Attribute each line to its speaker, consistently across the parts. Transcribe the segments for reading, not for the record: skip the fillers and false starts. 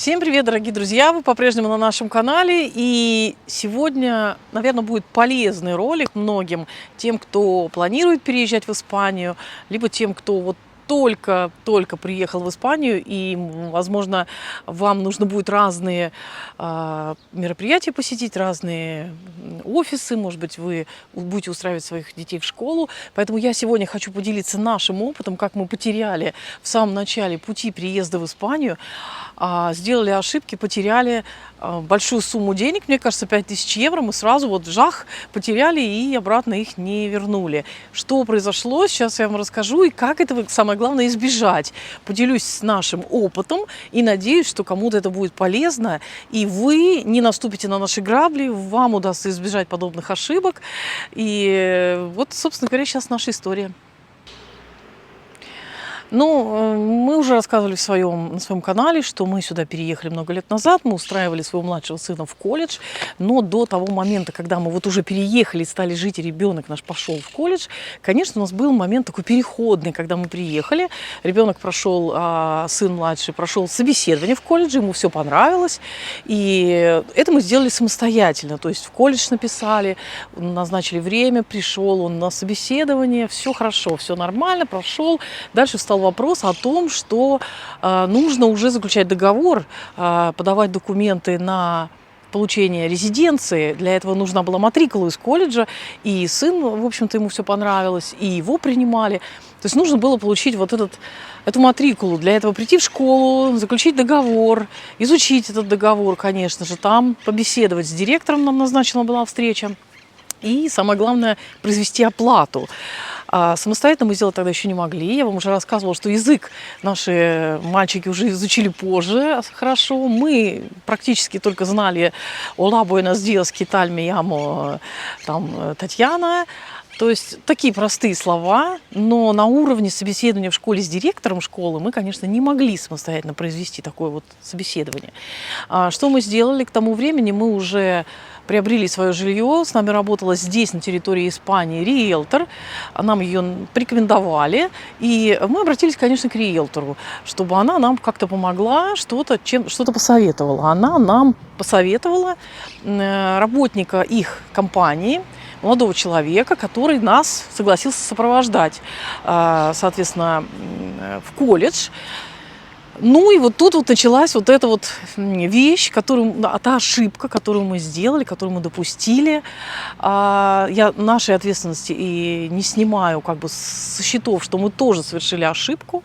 Speaker 1: Всем привет, дорогие друзья! Вы по-прежнему на нашем канале. И сегодня, наверное, будет полезный ролик многим, тем, кто планирует переезжать в Испанию, либо тем, кто вот только приехал в Испанию, и, возможно, вам нужно будет разные мероприятия посетить, разные офисы, может быть, вы будете устраивать своих детей в школу. Поэтому я сегодня хочу поделиться нашим опытом, как мы потеряли в самом начале пути приезда в Испанию, сделали ошибки, потеряли большую сумму денег, мне кажется, 5000 евро, мы сразу вот жах потеряли и обратно их не вернули. Что произошло, сейчас я вам расскажу, и как этого, самое главное, избежать. Поделюсь с нашим опытом и надеюсь, что кому-то это будет полезно, и вы не наступите на наши грабли, вам удастся избежать подобных ошибок. И вот, собственно говоря, сейчас наша история. Ну, мы уже рассказывали на своем канале, что мы сюда переехали много лет назад, мы устраивали своего младшего сына в колледж, но до того момента, когда мы вот уже переехали, стали жить, и ребенок наш пошел в колледж, конечно, у нас был момент такой переходный, когда мы приехали, ребенок прошел, сын младший прошел собеседование в колледже, ему все понравилось, и это мы сделали самостоятельно, то есть в колледж написали, назначили время, пришел он на собеседование, все хорошо, все нормально, прошел, дальше встал вопрос о том, что нужно уже заключать договор, подавать документы на получение резиденции. Для этого нужна была матрикула из колледжа, и сын, в общем-то, ему все понравилось, и его принимали. То есть нужно было получить вот эту матрикулу. Для этого прийти в школу, заключить договор, изучить этот договор, конечно же, там побеседовать с директором, нам назначена была встреча. И самое главное, произвести оплату. Самостоятельно мы сделать тогда еще не могли. Я вам уже рассказывала, что язык наши мальчики уже изучили позже хорошо. Мы практически только знали «Ола, буэнос диас, ке таль, ми ямо», там, Татьяна. То есть такие простые слова, но на уровне собеседования в школе с директором школы мы, конечно, не могли самостоятельно произвести такое вот собеседование. Что мы сделали? К тому времени мы уже приобрели свое жилье, с нами работала здесь, на территории Испании, риэлтор, нам ее порекомендовали, и мы обратились, конечно, к риэлтору, чтобы она нам как-то помогла, что-то посоветовала. Она нам посоветовала работника их компании, молодого человека, который нас согласился сопровождать, соответственно, в колледж. Ну и вот тут вот началась вот эта вот вещь, та ошибка, которую мы сделали, которую мы допустили. Я нашей ответственности и не снимаю как бы со счетов, что мы тоже совершили ошибку,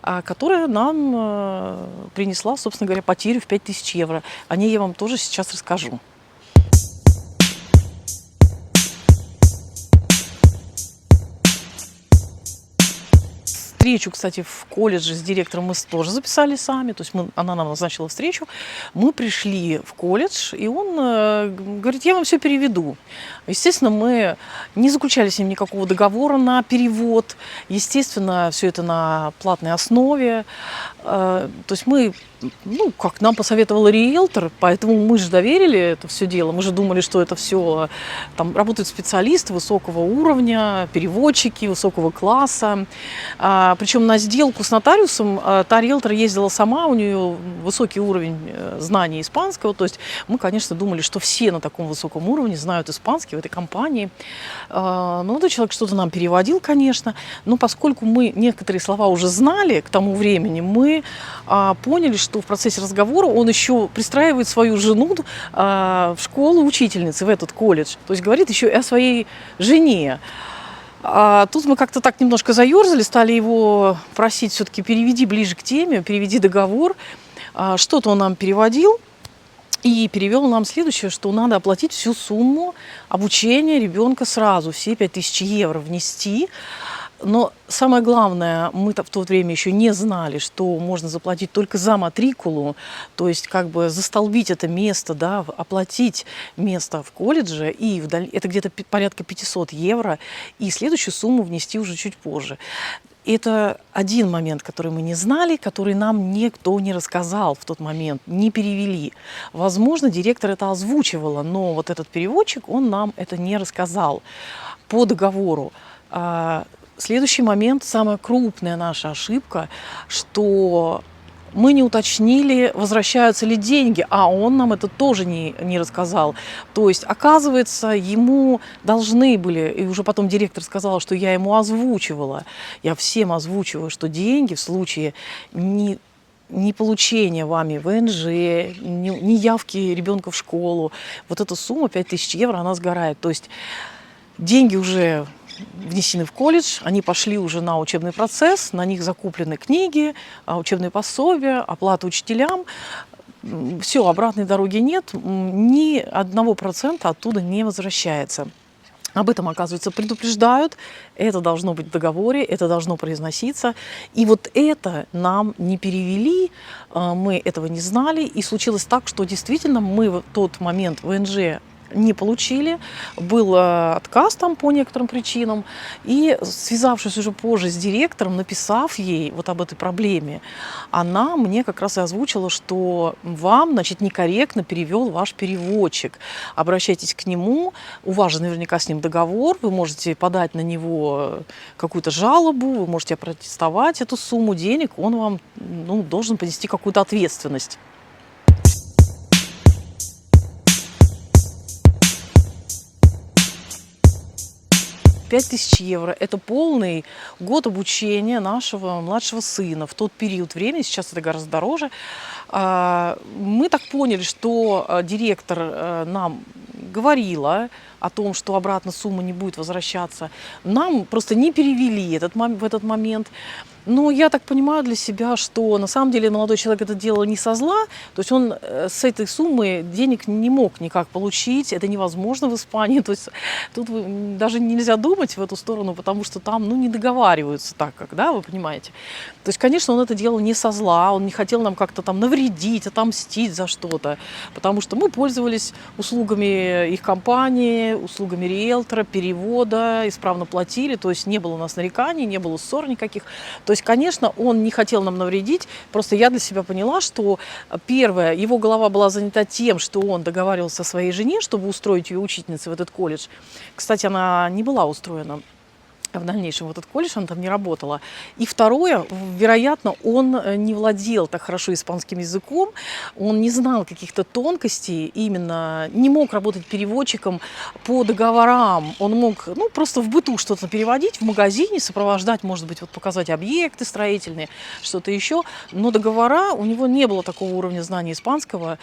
Speaker 1: которая нам принесла, собственно говоря, потерю в 5000 евро. О ней я вам тоже сейчас расскажу. Встречу, кстати, в колледже с директором мы тоже записали сами, то есть она нам назначила встречу, мы пришли в колледж, и он говорит, я вам все переведу. Естественно, мы не заключали с ним никакого договора на перевод, естественно, все это на платной основе, то есть мы, как нам посоветовал риэлтор, поэтому мы же доверили это все дело, мы же думали, что это все, там работают специалисты высокого уровня, переводчики высокого класса. Причем на сделку с нотариусом та риэлтор ездила сама, у нее высокий уровень знаний испанского. То есть мы, конечно, думали, что все на таком высоком уровне знают испанский в этой компании. Молодой человек что-то нам переводил, конечно, но поскольку мы некоторые слова уже знали к тому времени, мы поняли, что в процессе разговора он еще пристраивает свою жену в школу учительницы, в этот колледж. То есть говорит еще и о своей жене. Тут мы как-то так немножко заерзали, стали его просить все-таки переведи ближе к теме, переведи договор. Что-то он нам переводил и перевел нам следующее, что надо оплатить всю сумму обучения ребенка сразу, все 5000 евро внести. Но самое главное, мы-то в то время еще не знали, что можно заплатить только за матрикулу, то есть как бы застолбить это место, да, оплатить место в колледже, и это где-то порядка 500 евро, и следующую сумму внести уже чуть позже. Это один момент, который мы не знали, который нам никто не рассказал в тот момент, не перевели. Возможно, директор это озвучивала, но вот этот переводчик, он нам это не рассказал по договору. Следующий момент, самая крупная наша ошибка, что Мы не уточнили, возвращаются ли деньги, а он нам это тоже не рассказал. То есть, оказывается, ему должны были, и уже потом директор сказал, что я ему озвучивала, я всем озвучиваю, что деньги в случае не получения вами ВНЖ, не явки ребенка в школу, вот эта сумма 5000 евро, она сгорает. То есть деньги уже внесены в колледж, они пошли уже на учебный процесс, на них закуплены книги, учебные пособия, оплата учителям. Все, обратной дороги нет, ни 1% оттуда не возвращается. Об этом, оказывается, предупреждают, это должно быть в договоре, это должно произноситься. И вот это нам не перевели, мы этого не знали. И случилось так, что действительно мы в тот момент ВНЖ не получили, был отказ там по некоторым причинам, и связавшись уже позже с директором, написав ей вот об этой проблеме, она мне как раз и озвучила, что вам, значит, некорректно перевел ваш переводчик, обращайтесь к нему, у вас же наверняка с ним договор, вы можете подать на него какую-то жалобу, вы можете опротестовать эту сумму денег, он вам, ну, должен понести какую-то ответственность. 5000 евро – это полный год обучения нашего младшего сына в тот период времени, сейчас это гораздо дороже. Мы так поняли, что директор нам говорила о том, что обратно сумма не будет возвращаться. Нам просто не перевели в этот момент. Но я так понимаю для себя, что на самом деле молодой человек это делал не со зла, то есть он с этой суммы денег не мог никак получить, это невозможно в Испании, то есть тут даже нельзя думать в эту сторону, потому что там, ну, не договариваются так, как, да, вы понимаете. То есть, конечно, он это делал не со зла, он не хотел нам как-то там навредить, отомстить за что-то, потому что мы пользовались услугами их компании, услугами риэлтора, перевода, исправно платили, то есть не было у нас нареканий, не было ссор никаких. То есть, конечно, он не хотел нам навредить, просто я для себя поняла, что первое, его голова была занята тем, что он договаривался со своей жене, чтобы устроить ее учительницей в этот колледж. Кстати, она не была устроена в дальнейшем в этот колледж, она там не работала. И второе, вероятно, он не владел так хорошо испанским языком, он не знал каких-то тонкостей, именно не мог работать переводчиком по договорам, он мог, ну, просто в быту что-то переводить, в магазине сопровождать, может быть, вот показать объекты строительные, что-то еще, но договора, у него не было такого уровня знания испанского,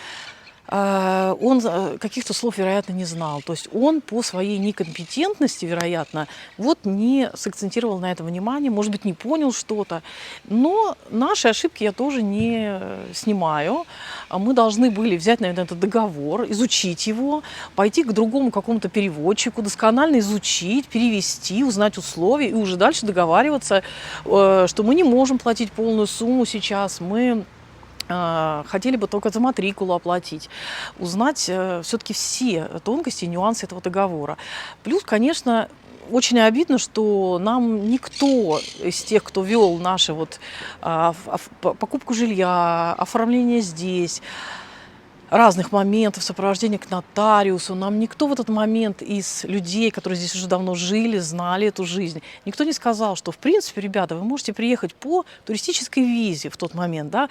Speaker 1: он каких-то слов, вероятно, не знал. То есть он по своей некомпетентности, вероятно, вот не сакцентировал на это внимание, может быть, не понял что-то. Но наши ошибки я тоже не снимаю. Мы должны были взять, наверное, этот договор, изучить его, пойти к другому какому-то переводчику, досконально изучить, перевести, узнать условия и уже дальше договариваться, что мы не можем платить полную сумму сейчас, мы хотели бы только за матрикулу оплатить, узнать все-таки все тонкости и нюансы этого договора. Плюс, конечно, очень обидно, что нам никто из тех, кто вел наши вот покупку жилья, оформление здесь, разных моментов, сопровождения к нотариусу. Нам никто в этот момент из людей, которые здесь уже давно жили, знали эту жизнь, никто не сказал, что, в принципе, ребята, вы можете приехать по туристической визе в тот момент, да,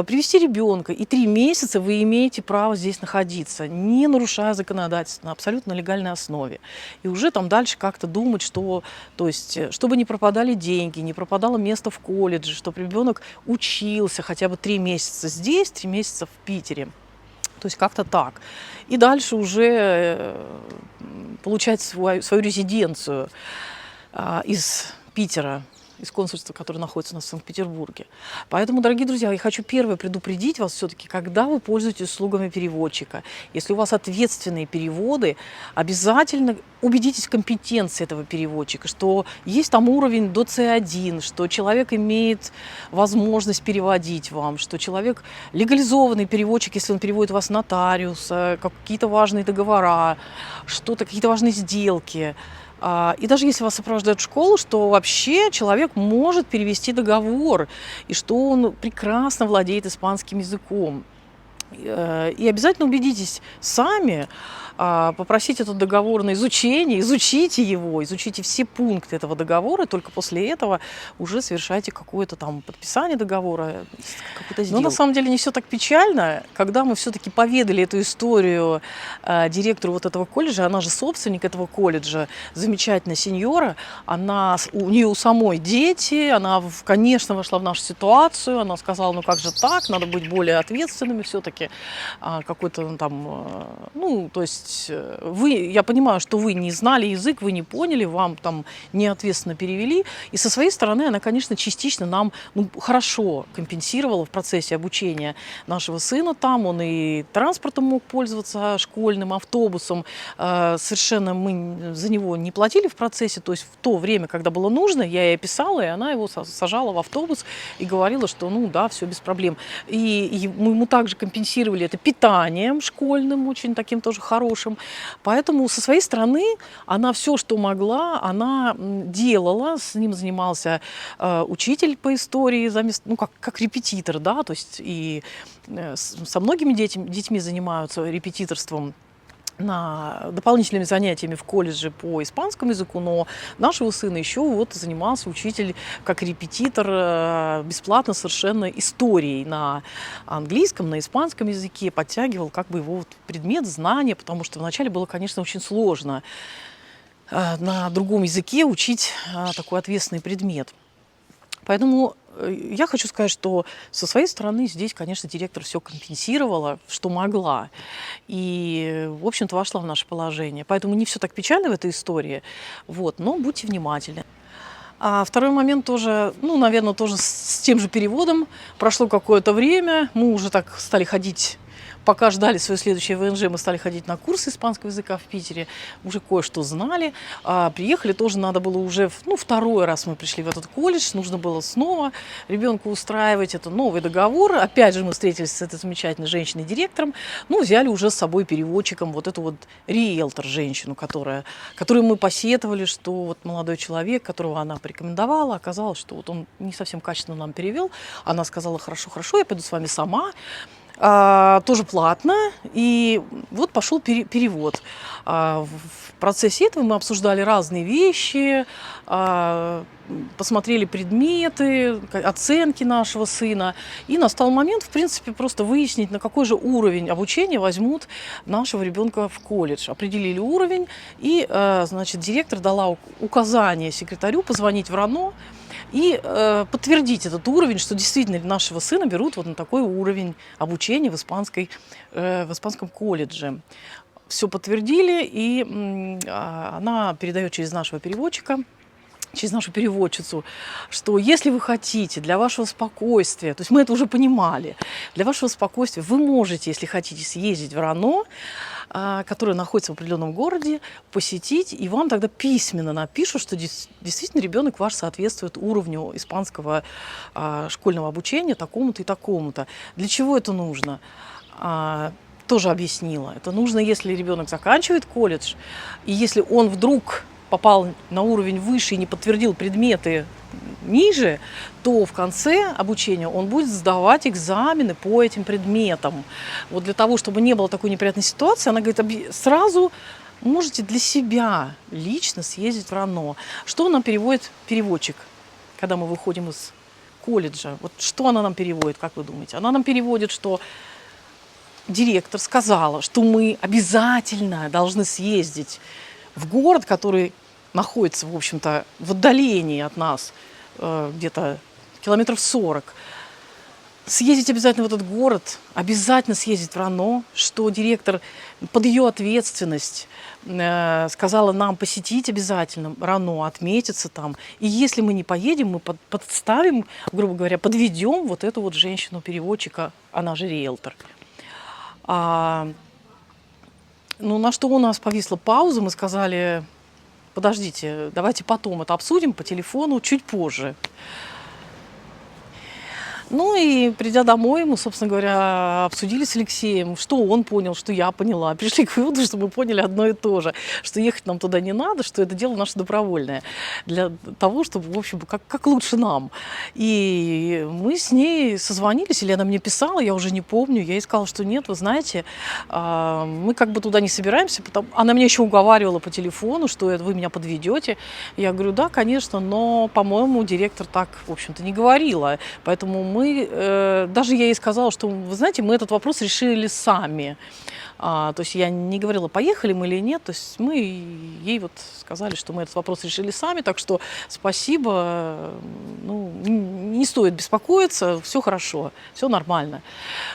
Speaker 1: привезти ребенка, и 3 месяца вы имеете право здесь находиться, не нарушая законодательство, на абсолютно легальной основе. И уже там дальше как-то думать, что, то есть, чтобы не пропадали деньги, не пропадало место в колледже, чтобы ребенок учился хотя бы 3 месяца здесь, 3 месяца в Питере. То есть как-то так. И дальше уже получать свою резиденцию из Питера, из консульства, которое находится у нас в Санкт-Петербурге. Поэтому, дорогие друзья, я хочу первое предупредить вас все-таки, когда вы пользуетесь услугами переводчика. Если у вас ответственные переводы, обязательно убедитесь в компетенции этого переводчика, что есть там уровень до C1, что человек имеет возможность переводить вам, что человек легализованный переводчик, если он переводит вас нотариуса, какие-то важные договора, что-то, какие-то важные сделки. И даже если вас сопровождают в школу, что вообще человек может перевести договор, и что он прекрасно владеет испанским языком. И обязательно убедитесь сами, попросить этот договор на изучение, изучите его, изучите все пункты этого договора, и только после этого уже совершайте какое-то там подписание договора, какую-то
Speaker 2: Но
Speaker 1: сделку.
Speaker 2: на самом деле не все так печально. Когда мы все-таки поведали эту историю директору вот этого колледжа, она же собственник этого колледжа, замечательная сеньора, у нее у самой дети, она, конечно, вошла в нашу ситуацию, она сказала, ну как же так, надо быть более ответственными все-таки, какой-то там, ну, то есть я понимаю, что вы не знали язык, вы не поняли, вам там неответственно перевели, и со своей стороны она, конечно, частично нам хорошо компенсировала в процессе обучения нашего сына там, он и транспортом мог пользоваться, школьным автобусом, совершенно мы за него не платили в процессе, то есть в то время, когда было нужно, я ей писала, и она его сажала в автобус и говорила, что ну да, все без проблем. И мы ему также компенсировали это питанием школьным, очень таким тоже хорошим. Поэтому со своей стороны она все, что могла, она делала, с ним занимался учитель по истории, ну, как репетитор, да, то есть и со многими детьми занимаются репетиторством, дополнительными занятиями в колледже по испанскому языку, но нашего сына еще вот занимался учитель как репетитор бесплатно совершенно историей на английском, на испанском языке, подтягивал как бы его вот предмет, знания, потому что вначале было, конечно, очень сложно на другом языке учить такой ответственный предмет. Поэтому я хочу сказать, что со своей стороны здесь, конечно, директор все компенсировала, что могла. И, в общем-то, вошла в наше положение. Поэтому не все так печально в этой истории. Вот, но будьте внимательны. А второй момент тоже, ну, наверное, тоже с тем же переводом. Прошло какое-то время, мы уже так стали ходить. Пока ждали свое следующее ВНЖ, мы стали ходить на курсы испанского языка в Питере, уже кое-что знали. Приехали, тоже надо было уже, второй раз мы пришли в этот колледж, нужно было снова ребенку устраивать, это новый договор. Опять же мы встретились с этой замечательной женщиной-директором, взяли уже с собой переводчиком вот эту вот риэлтор, женщину, которую мы посетовали, что вот молодой человек, которого она порекомендовала, оказалось, что вот он не совсем качественно нам перевел. Она сказала, хорошо, я пойду с вами сама. Тоже платно, и вот пошел перевод. В процессе этого мы обсуждали разные вещи, посмотрели предметы, оценки нашего сына, и настал момент, в принципе, просто выяснить, на какой же уровень обучения возьмут нашего ребенка в колледж. Определили уровень, и, значит, директор дала указание секретарю позвонить в РАНО и подтвердить этот уровень, что действительно нашего сына берут вот на такой уровень обучения в испанском колледже. Все подтвердили, и она передает через нашего переводчика, через нашу переводчицу, что если вы хотите для вашего спокойствия, то есть мы это уже понимали, для вашего спокойствия вы можете, если хотите, съездить в РАНО, которая находится в определенном городе, посетить, и вам тогда письменно напишут, что действительно ребенок ваш соответствует уровню испанского школьного обучения такому-то и такому-то. Для чего это нужно? Тоже объяснила. Это нужно, если ребенок заканчивает колледж, и если он вдруг попал на уровень выше и не подтвердил предметы ниже, то в конце обучения он будет сдавать экзамены по этим предметам. Вот для того, чтобы не было такой неприятной ситуации, она говорит, сразу можете для себя лично съездить в РАНО. Что нам переводит переводчик, когда мы выходим из колледжа? Вот что она нам переводит, как вы думаете? Она нам переводит, что директор сказала, что мы обязательно должны съездить в город, который находится, в общем-то, в отдалении от нас, где-то километров 40. Съездить обязательно в этот город, обязательно съездить в РАНО, что директор под ее ответственность сказала нам посетить обязательно РАНО, отметиться там. И если мы не поедем, мы подставим, грубо говоря, подведем вот эту вот женщину-переводчика, она же риэлтор. На что у нас повисла пауза, мы сказали, подождите, давайте потом это обсудим по телефону чуть позже.
Speaker 1: Ну и придя домой, мы, собственно говоря, обсудили с Алексеем, что он понял, что я поняла. Пришли к выводу, что мы поняли одно и то же, что ехать нам туда не надо, что это дело наше добровольное, для того, чтобы, в общем, как лучше нам. И мы с ней созвонились, или она мне писала, я уже не помню, я ей сказала, что нет, вы знаете, мы как бы туда не собираемся, она меня еще уговаривала по телефону, что это вы меня подведете. Я говорю, да, конечно, но, по-моему, директор так, в общем-то, не говорила. Поэтому даже я ей сказала, что, вы знаете, мы этот вопрос решили сами. То есть я не говорила, поехали мы или нет. То есть мы ей вот сказали, что мы этот вопрос решили сами. Так что спасибо, ну, не стоит беспокоиться, все хорошо, все нормально.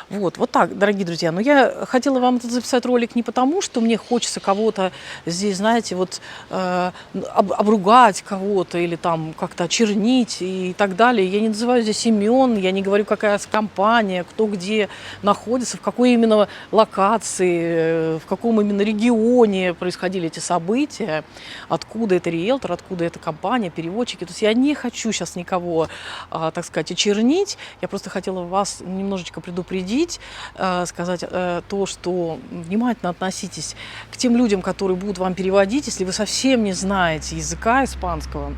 Speaker 1: Вот так, дорогие друзья. Но я хотела вам этот записать ролик не потому, что мне хочется кого-то здесь, знаете, вот обругать кого-то или там как-то очернить и так далее. Я не называю здесь имен, я не говорю, какая компания, кто где находится, в какой именно локации, в каком именно регионе происходили эти события, откуда это риэлтор, откуда эта компания, переводчики. То есть я не хочу сейчас никого, так сказать, очернить. Я просто хотела вас немножечко предупредить, сказать то, что внимательно относитесь к тем людям, которые будут вам переводить, если вы совсем не знаете языка испанского.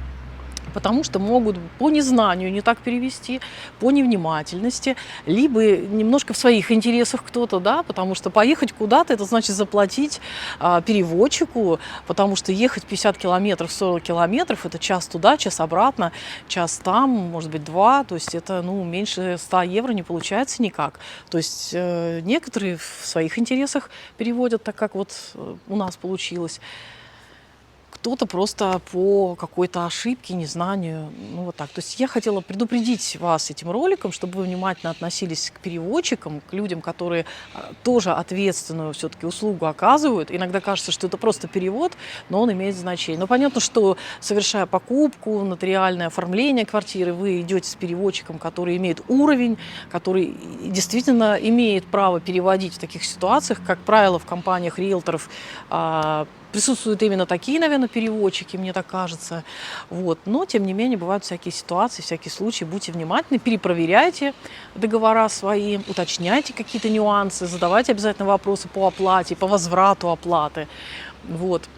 Speaker 1: Потому что могут по незнанию не так перевести, по невнимательности, либо немножко в своих интересах кто-то, да, потому что поехать куда-то, это значит заплатить переводчику, потому что ехать 50 километров, 40 километров, это час туда, час обратно, час там, может быть, два, то есть это, ну, меньше 100 евро не получается никак. То есть некоторые в своих интересах переводят, так как вот у нас получилось. Кто-то просто по какой-то ошибке, незнанию, ну вот так. То есть я хотела предупредить вас этим роликом, чтобы вы внимательно относились к переводчикам, к людям, которые тоже ответственную все-таки услугу оказывают. Иногда кажется, что это просто перевод, но он имеет значение. Но понятно, что совершая покупку, нотариальное оформление квартиры, вы идете с переводчиком, который имеет уровень, который действительно имеет право переводить в таких ситуациях. Как правило, в компаниях риэлторов присутствуют именно такие, наверное, переводчики, мне так кажется. Вот. Но, тем не менее, бывают всякие ситуации, всякие случаи. Будьте внимательны, перепроверяйте договора свои, уточняйте какие-то нюансы, задавайте обязательно вопросы по оплате, по возврату оплаты. Вот.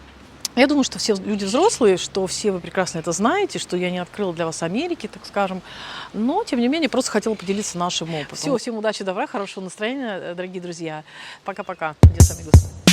Speaker 1: Я думаю, что все люди взрослые, что все вы прекрасно это знаете, что я не открыла для вас Америки, так скажем. Но, тем не менее, просто хотела поделиться нашим опытом. Всем удачи, добра, хорошего настроения, дорогие друзья. Пока-пока. Адьос, амигос.